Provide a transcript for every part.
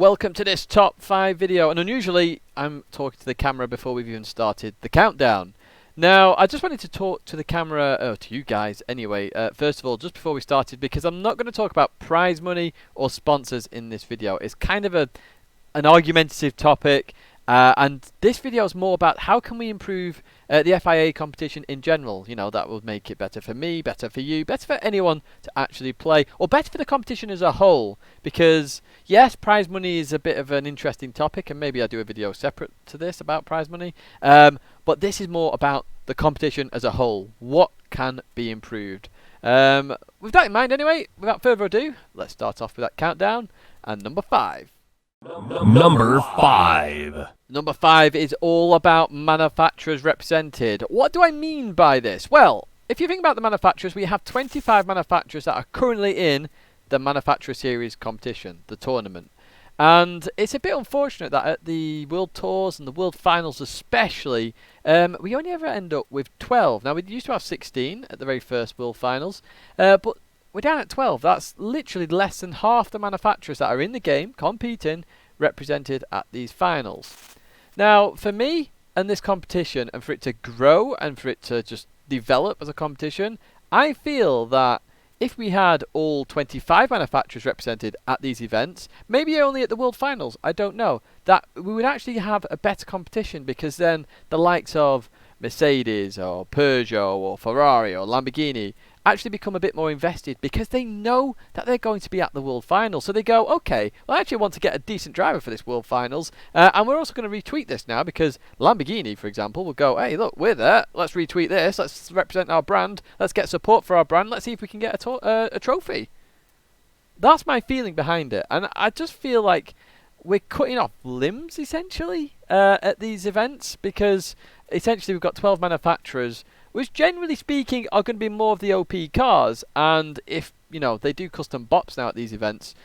welcome to this top 5 video, and unusually I'm talking to the camera before we've even started the countdown. Now I just wanted to talk to the camera, to you guys anyway, first of all, just before we started, because I'm not going to talk about prize money or sponsors in this video. It's kind of an argumentative topic, and this video is more about how can we improve the FIA competition in general. You know, that will make it better for me, better for you, better for anyone to actually play, or better for the competition as a whole. Because yes, prize money is a bit of an interesting topic, and maybe I'll do a video separate to this about prize money, but this is more about the competition as a whole. What can be improved? With that in mind anyway, without further ado, let's start off with that countdown. And number 5. Number 5. Number 5 is all about manufacturers represented. What do I mean by this? Well, if you think about the manufacturers, we have 25 manufacturers that are currently in the Manufacturer Series competition, the tournament. And it's a bit unfortunate that at the World Tours and the World Finals especially, we only ever end up with 12. Now, we used to have 16 at the very first World Finals, but we're down at 12. That's literally less than half the manufacturers that are in the game competing represented at these finals. Now, for me and this competition, and for it to grow and for it to just develop as a competition, I feel that if we had all 25 manufacturers represented at these events, maybe only at the World Finals, I don't know, that we would actually have a better competition, because then the likes of Mercedes or Peugeot or Ferrari or Lamborghini actually become a bit more invested, because they know that they're going to be at the World Finals. So they go, okay, well, I actually want to get a decent driver for this World Finals, and we're also going to retweet this now, because Lamborghini, for example, will go, hey, look, we're there, let's retweet this, let's represent our brand, let's get support for our brand, let's see if we can get a trophy. That's my feeling behind it, and I just feel like we're cutting off limbs, essentially, at these events, because essentially we've got 12 manufacturers, which generally speaking are going to be more of the OP cars. And if, you know, they do custom bops now at these events,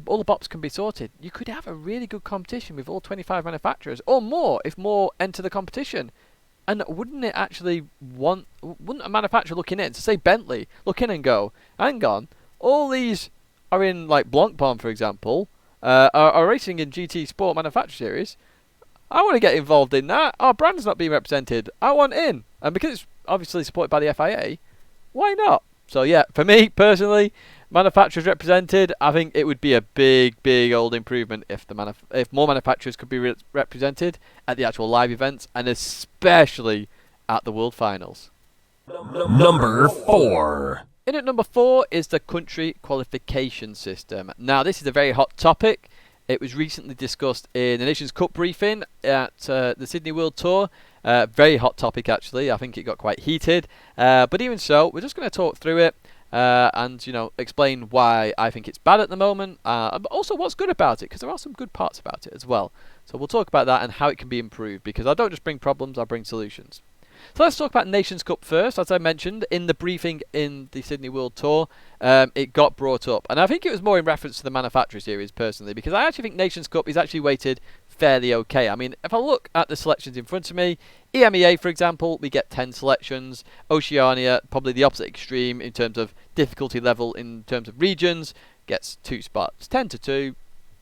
all the bops can be sorted. You could have a really good competition with all 25 manufacturers, or more if more enter the competition. And wouldn't it actually wouldn't a manufacturer looking in, so say Bentley, look in and go, hang on, all these are in like Blancpain, for example, are racing in GT Sport Manufacturer Series. I want to get involved in that. Our brand's not being represented. I want in. And because it's obviously supported by the FIA, why not? So yeah, for me personally, manufacturers represented, I think it would be a big old improvement if if more manufacturers could be represented at the actual live events, and especially at the World Finals. Number 4. In at number 4 is the country qualification system. Now, this is a very hot topic. It was recently discussed in the Nations Cup briefing at the Sydney World Tour. Very hot topic, actually. I think it got quite heated. But even so, we're just going to talk through it and, you know, explain why I think it's bad at the moment, but also what's good about it, because there are some good parts about it as well. So we'll talk about that and how it can be improved, because I don't just bring problems, I bring solutions. So let's talk about Nations Cup first. As I mentioned in the briefing in the Sydney World Tour, it got brought up, and I think it was more in reference to the Manufacturer Series personally, because I actually think Nations Cup is actually weighted fairly okay. I mean, if I look at the selections in front of me, EMEA, for example, we get 10 selections. Oceania, probably the opposite extreme in terms of difficulty level, in terms of regions, gets 2 spots, 10 to 2.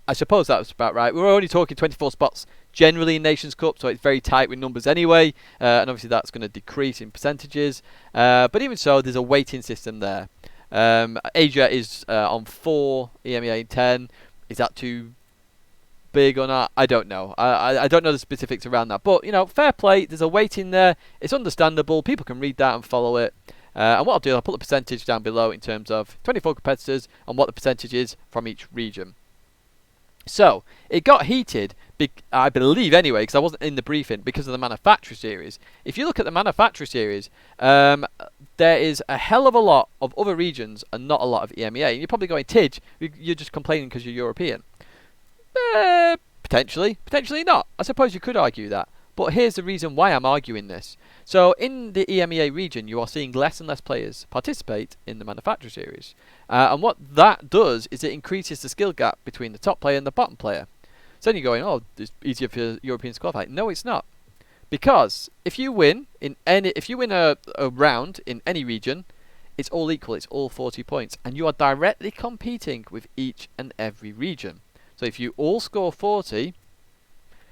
I suppose that was about right. We're only talking 24 spots generally in Nations Cup, so it's very tight with numbers anyway, and obviously that's going to decrease in percentages. But even so, there's a weighting system there. Asia is on 4, EMEA 10. Is that too big or not? I don't know. I don't know the specifics around that. But, you know, fair play. There's a weighting there. It's understandable. People can read that and follow it. And what I'll do, I'll put the percentage down below in terms of 24 competitors and what the percentage is from each region. So, it got heated, I believe anyway, because I wasn't in the briefing, because of the Manufacturer Series. If you look at the Manufacturer Series, there is a hell of a lot of other regions and not a lot of EMEA. And you're probably going, Tidge, you're just complaining because you're European. Potentially not. I suppose you could argue that. But here's the reason why I'm arguing this. So in the EMEA region, you are seeing less and less players participate in the Manufacturer Series. And what that does is it increases the skill gap between the top player and the bottom player. So then you're going, oh, it's easier for Europeans to qualify. No, it's not. Because if you win a round in any region, it's all equal, it's all 40 points. And you are directly competing with each and every region. So So if you all score 40,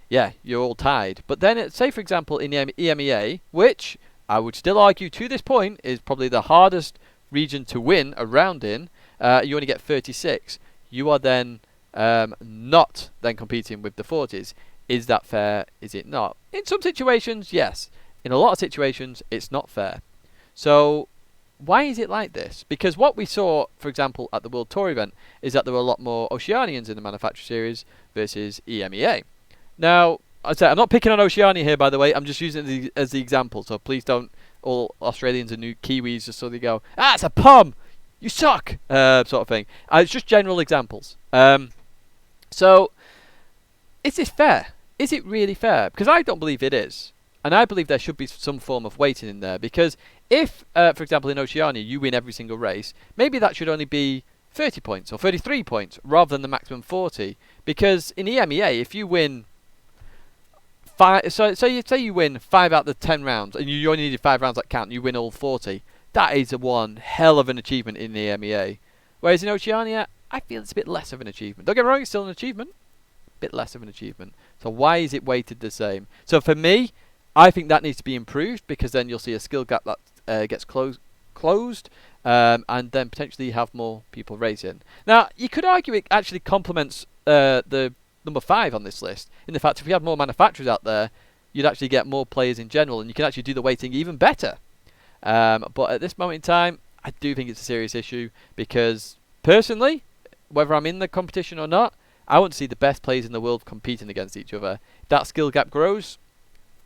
yeah, you're all tied. But then, say for example in the EMEA, which I would still argue to this point is probably the hardest region to win a round in, you only get 36. You are then not then competing with the 40s. Is that fair? Is it not? In some situations, yes. In a lot of situations, it's not fair. So why is it like this? Because what we saw, for example, at the World Tour event is that there were a lot more Oceanians in the Manufacturer Series versus EMEA. Now, I say I'm not picking on Oceania here, by the way. I'm just using it as the example. So please don't, all Australians and new Kiwis, just so they go, it's a pom! You suck! Sort of thing. It's just general examples. So, is this fair? Is it really fair? Because I don't believe it is. And I believe there should be some form of weighting in there. Because if, for example, in Oceania, you win every single race, maybe that should only be 30 points or 33 points rather than the maximum 40. Because in EMEA, if you win say you win 5 out of the 10 rounds, and you only needed 5 rounds that count, you win all 40. That is one hell of an achievement in the EMEA. Whereas in Oceania, I feel it's a bit less of an achievement. Don't get me wrong, it's still an achievement. A bit less of an achievement. So why is it weighted the same? So for me, I think that needs to be improved, because then you'll see a skill gap that gets closed, and then potentially have more people racing. Now, you could argue it actually complements the number 5 on this list, in the fact if we had more manufacturers out there, you'd actually get more players in general, and you can actually do the weighting even better. But at this moment in time, I do think it's a serious issue, because personally, whether I'm in the competition or not, I want to see the best players in the world competing against each other. If that skill gap grows,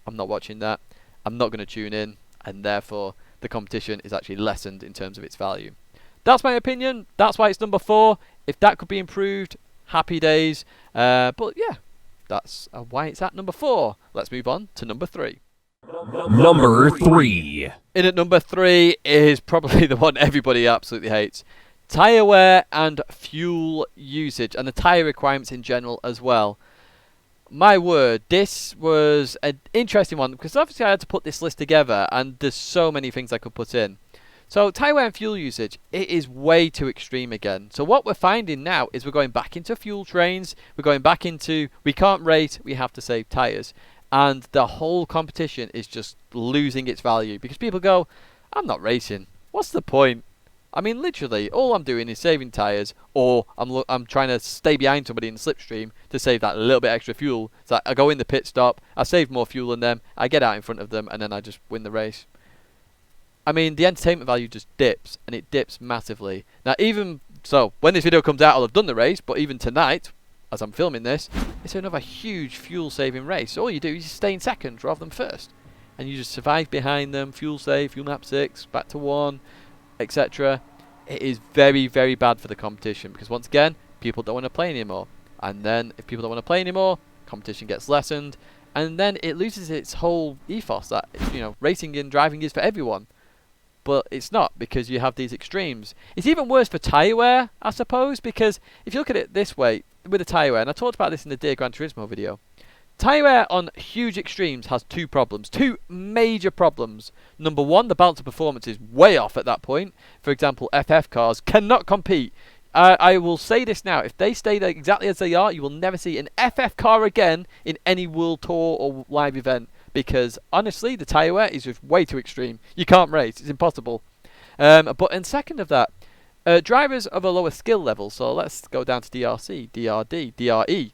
I'm not watching that. I'm not going to tune in, and therefore the competition is actually lessened in terms of its value. That's my opinion. That's why it's number 4. If that could be improved, happy days. But yeah, that's why it's at number 4. Let's move on to number 3. Number 3. In at number 3 is probably the one everybody absolutely hates. Tyre wear and fuel usage, and the tyre requirements in general as well. My word, this was an interesting one, because obviously I had to put this list together, and there's so many things I could put in. So tyre wear and fuel usage, it is way too extreme again. So what we're finding now is we're going back into fuel trains, we're going back into, we can't race, we have to save tyres. And the whole competition is just losing its value, because people go, I'm not racing, what's the point? I mean, literally, all I'm doing is saving tyres, or I'm trying to stay behind somebody in the slipstream to save that little bit extra fuel. So I go in the pit stop, I save more fuel than them, I get out in front of them, and then I just win the race. I mean, the entertainment value just dips, and it dips massively. Now, even so, when this video comes out, I'll have done the race, but even tonight, as I'm filming this, it's another huge fuel-saving race. So all you do is you stay in second rather than first, and you just survive behind them, fuel save, fuel map 6, back to 1, etc. It is very, very bad for the competition, because once again, people don't want to play anymore. And then, if people don't want to play anymore, competition gets lessened, and then it loses its whole ethos that, you know, racing and driving is for everyone. But it's not, because you have these extremes. It's even worse for tyre wear, I suppose, because if you look at it this way, with the tyre wear, and I talked about this in the Dear Gran Turismo video, tyre wear on huge extremes has 2 problems, 2 major problems. Number 1, the balance of performance is way off at that point. For example, FF cars cannot compete. I will say this now, if they stay there exactly as they are, you will never see an FF car again in any World Tour or live event. Because honestly, the tyre wear is just way too extreme. You can't race, it's impossible. But in second of that, drivers of a lower skill level, so let's go down to DRC, DRD, DRE.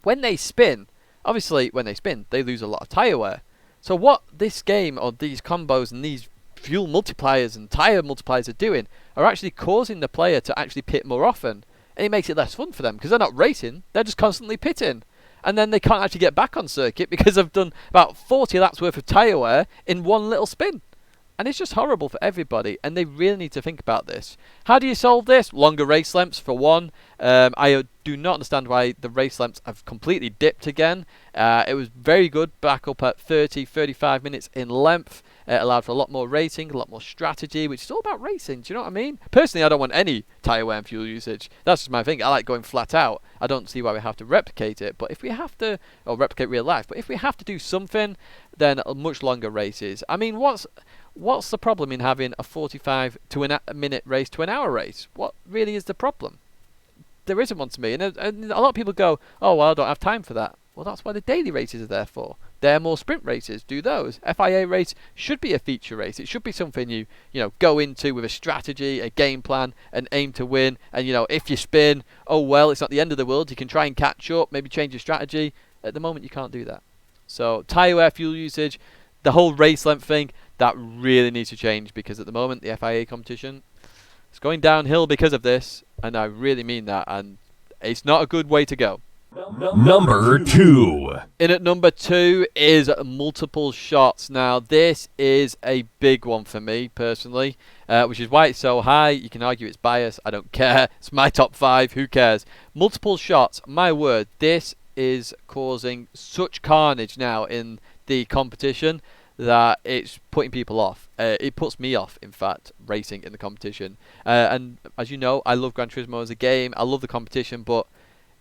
When they spin, obviously when they spin, they lose a lot of tyre wear. So what this game, or these combos and these fuel multipliers and tyre multipliers are doing, are actually causing the player to actually pit more often. And it makes it less fun for them, because they're not racing, they're just constantly pitting. And then they can't actually get back on circuit, because they've done about 40 laps worth of tyre wear in one little spin. And it's just horrible for everybody, and they really need to think about this. How do you solve this? Longer race lengths, for one. I do not understand why the race lengths have completely dipped again. It was very good, back up at 30, 35 minutes in length. It allowed for a lot more racing, a lot more strategy, which is all about racing, do you know what I mean? Personally, I don't want any tyre wear and fuel usage. That's just my thing. I like going flat out. I don't see why we have to replicate it. But if we have to, or replicate real life, but if we have to do something, then much longer races. I mean, what's the problem in having a 45 to a minute race to an hour race? What really is the problem? there isn't one to me. And a lot of people go, oh, well, I don't have time for that. Well, that's why the daily races are there for. They're more sprint races. Do those. FIA race should be a feature race. It should be something you go into with a strategy, a game plan, and aim to win. And, if you spin, oh, well, it's not the end of the world. You can try and catch up, maybe change your strategy. At the moment, you can't do that. So, tyre wear, fuel usage, the whole race length thing, that really needs to change, because at the moment, the FIA competition is going downhill because of this. And I really mean that. And it's not a good way to go. Number 2. In at number 2 is multiple shots. Now, this is a big one for me, personally, which is why it's so high. You can argue it's biased. I don't care. It's my top 5. Who cares? Multiple shots. My word, this is causing such carnage now in the competition that it's putting people off. It puts me off, in fact, racing in the competition. And as you know, I love Gran Turismo as a game. I love the competition, but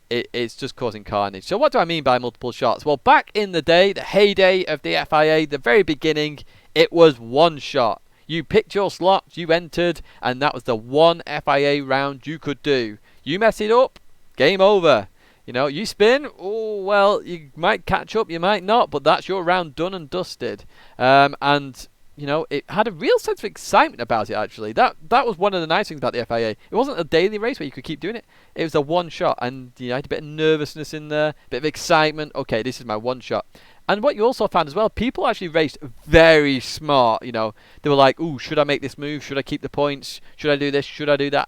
it's just causing carnage. So what do I mean by multiple shots? Well, back in the day, the heyday of the FIA, the very beginning, it was one shot. You picked your slots, you entered, and that was the one FIA round you could do. You mess it up, game over. You spin, oh, well, you might catch up, you might not, but that's your round done and dusted. It had a real sense of excitement about it, actually. That was one of the nice things about the FIA. It wasn't a daily race where you could keep doing it. It was a one shot, and you had a bit of nervousness in there, a bit of excitement. Okay, this is my one shot. And what you also found as well, people actually raced very smart. They were like, ooh, should I make this move? Should I keep the points? Should I do this? Should I do that?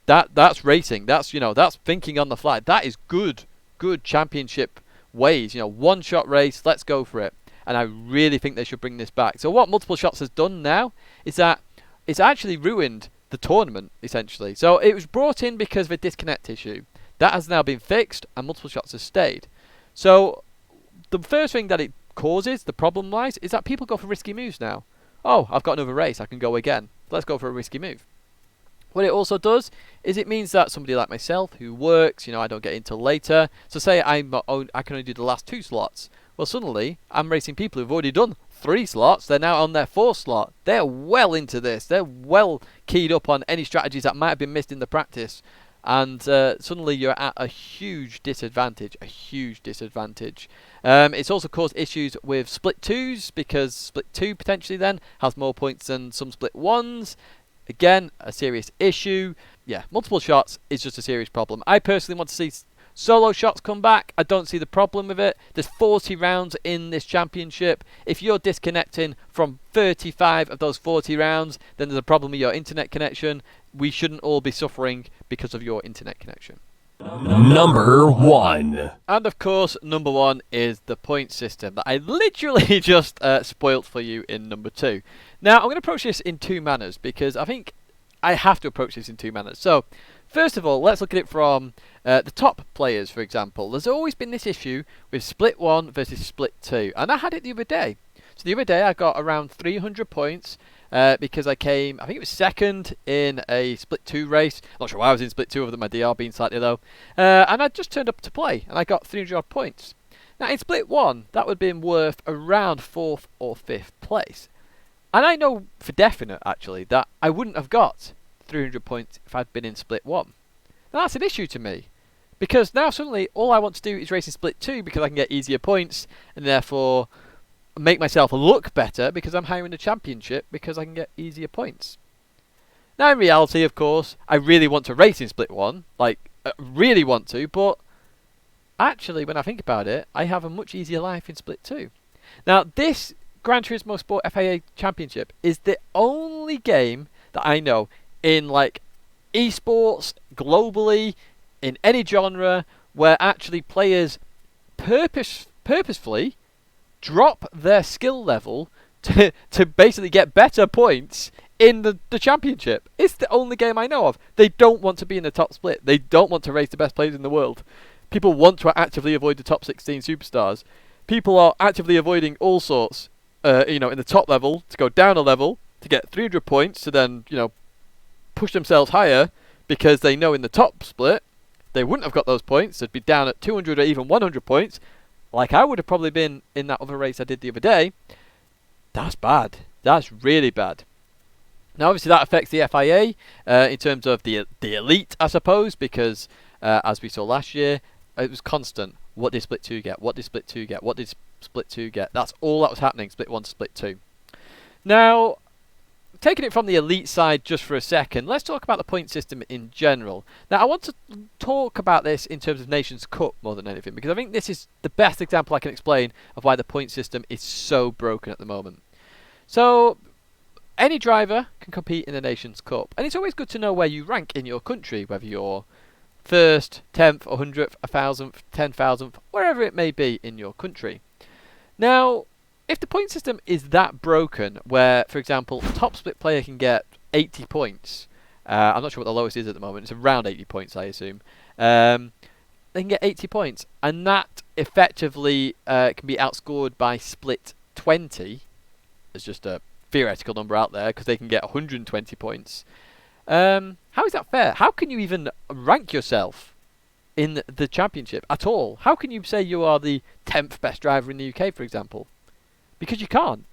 That's racing. That's thinking on the fly. That is good championship ways. One shot race, let's go for it. And I really think they should bring this back. So what multiple shots has done now is that it's actually ruined the tournament, essentially. So it was brought in because of a disconnect issue. That has now been fixed, and multiple shots has stayed. So the first thing that it causes, the problem lies, is that people go for risky moves now. Oh, I've got another race, I can go again. Let's go for a risky move. What it also does is it means that somebody like myself who works, I don't get in till later. So say I can only do the last 2 slots. Well, suddenly, I'm racing people who've already done 3 slots. They're now on their 4th slot. They're well into this. They're well keyed up on any strategies that might have been missed in the practice. And suddenly you're at a huge disadvantage. It's also caused issues with split 2s, because split 2 potentially then has more points than some split 1s. Again, a serious issue. Yeah, multiple shots is just a serious problem. I personally want to see solo shots come back. I don't see the problem with it. There's 40 rounds in this championship. If you're disconnecting from 35 of those 40 rounds, then there's a problem with your internet connection. We shouldn't all be suffering because of your internet connection. Number 1. And of course, number 1 is the point system that I literally just spoilt for you in number 2. Now, I'm going to approach this in 2 manners, because I think I have to approach this in 2 manners. So, first of all, let's look at it from the top players, for example. There's always been this issue with split 1 versus split 2. And I had it the other day. So the other day, I got around 300 points because I came, I think it was 2nd in a split 2 race. Not sure why I was in split 2 other than my DR being slightly low. And I just turned up to play, and I got 300 odd points. Now, in split 1, that would have been worth around 4th or 5th place. And I know for definite, actually, that I wouldn't have got 300 points if I'd been in split 1. Now, that's an issue to me, because now suddenly all I want to do is race in split 2 because I can get easier points, and therefore make myself look better because I'm higher in the championship because I can get easier points. Now, in reality, of course, I really want to race in split 1, really want to, but actually, when I think about it, I have a much easier life in split 2. Now, this Gran Turismo Sport FIA Championship is the only game that I know in esports globally, in any genre, where actually players purposefully drop their skill level to basically get better points in the championship. It's the only game I know of. They don't want to be in the top split. They don't want to race the best players in the world. People want to actively avoid the top 16 superstars. People are actively avoiding all sorts, in the top level, to go down a level, to get 300 points, to then, push themselves higher, because they know in the top split, they wouldn't have got those points. They'd be down at 200 or even 100 points, like I would have probably been in that other race I did the other day. That's bad. That's really bad. Now, obviously, that affects the FIA in terms of the elite, I suppose, because as we saw last year. It was constant. What did split 2 get? What did split 2 get? What did split 2 get? That's all that was happening, split 1 to split 2. Now, taking it from the elite side just for a second, let's talk about the point system in general. Now, I want to talk about this in terms of Nations Cup more than anything, because I think this is the best example I can explain of why the point system is so broken at the moment. So, any driver can compete in the Nations Cup, and it's always good to know where you rank in your country, whether you're 1st, 10th, 100th, 1000th, 10,000th, wherever it may be in your country. Now, if the point system is that broken, where, for example, a top split player can get 80 points, I'm not sure what the lowest is at the moment, it's around 80 points, I assume, they can get 80 points, and that effectively can be outscored by split 20. There's just a theoretical number out there, because they can get 120 points. How is that fair? How can you even rank yourself in the championship at all? How can you say you are the 10th best driver in the UK, for example? Because you can't.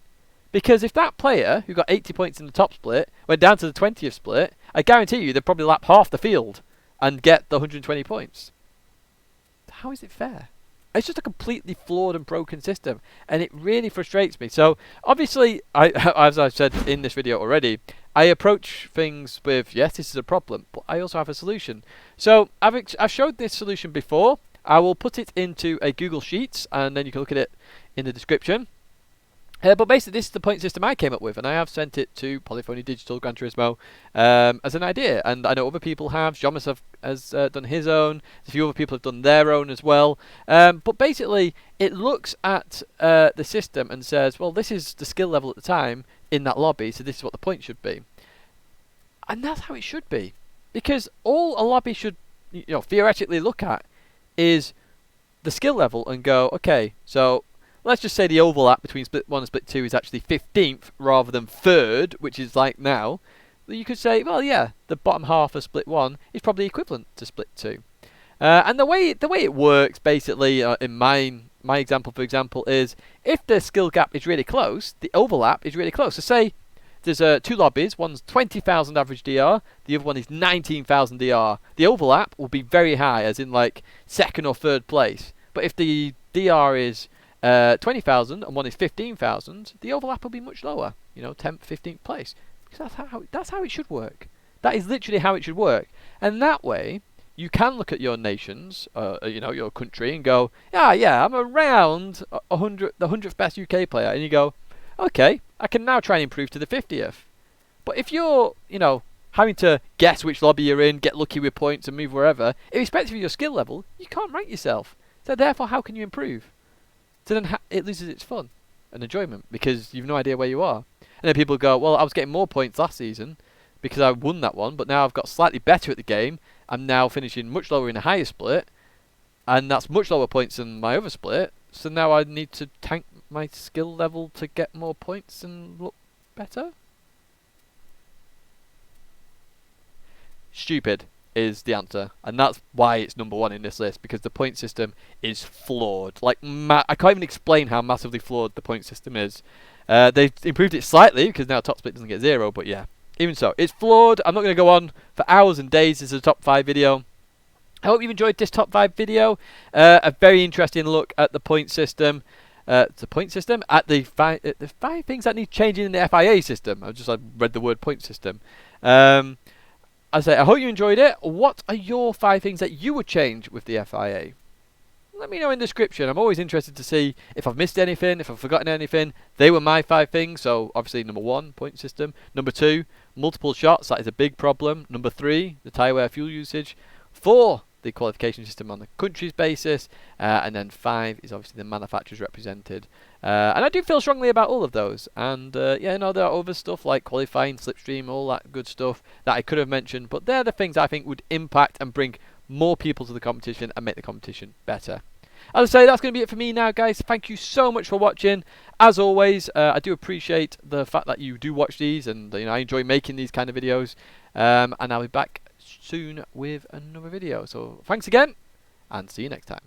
Because if that player who got 80 points in the top split went down to the 20th split, I guarantee you they'd probably lap half the field and get the 120 points. How is it fair? It's just a completely flawed and broken system, and it really frustrates me. So obviously, as I've said in this video already, I approach things with, yes, this is a problem, but I also have a solution. So I've showed this solution before. I will put it into a Google Sheets, and then you can look at it in the description. But basically, this is the point system I came up with, and I have sent it to Polyphony Digital Gran Turismo as an idea. And I know other people have. Jomas has done his own. A few other people have done their own as well. But basically, it looks at the system and says, well, this is the skill level at the time in that lobby, so this is what the point should be. And that's how it should be. Because all a lobby should theoretically look at is the skill level and go, okay, so let's just say the overlap between split 1 and split 2 is actually 15th rather than 3rd, which is like now. You could say, well, yeah, the bottom half of split 1 is probably equivalent to split 2. And the way it works, basically, in my example, for example, is if the skill gap is really close, the overlap is really close. So say there's 2 lobbies, one's 20,000 average DR, the other one is 19,000 DR. The overlap will be very high, as in like 2nd or 3rd place. But if the DR is 20,000 and one is 15,000, the overlap will be much lower, 10th, 15th place. Because that's how it should work. That is literally how it should work. And that way, you can look at your nations, your country, and go, yeah, I'm around the 100th best UK player, and you go, okay, I can now try and improve to the 50th. But if you're, having to guess which lobby you're in, get lucky with points, and move wherever, irrespective of your skill level, you can't rank yourself. So therefore, how can you improve? So then it loses its fun and enjoyment because you've no idea where you are. And then people go, well, I was getting more points last season because I won that one, but now I've got slightly better at the game. I'm now finishing much lower in a higher split, and that's much lower points than my other split. So now I need to tank my skill level to get more points and look better? Stupid is the answer, and that's why it's number 1 in this list, because the point system is flawed. Like, I can't even explain how massively flawed the point system is. They've improved it slightly because now top split doesn't get 0, but yeah, even so, it's flawed. I'm not going to go on for hours and days. This is a top 5 video. I hope you've enjoyed this top 5 video. A very interesting look at the point system. At the 5 things that need changing in the FIA system. I read the word point system. I hope you enjoyed it. What are your 5 things that you would change with the FIA? Let me know in the description. I'm always interested to see if I've missed anything, if I've forgotten anything. They were my 5 things. So obviously number 1, point system. Number 2, multiple shots. That is a big problem. Number 3, the Tyre Wear fuel usage. 4, the qualification system on the country's basis. And then 5 is obviously the manufacturers represented. And I do feel strongly about all of those. And there are other stuff like qualifying, slipstream, all that good stuff that I could have mentioned. But they're the things I think would impact and bring more people to the competition and make the competition better. As I say, that's going to be it for me now, guys. Thank you so much for watching. As always, I do appreciate the fact that you do watch these, and I enjoy making these kind of videos. And I'll be back soon with another video. So thanks again, and see you next time.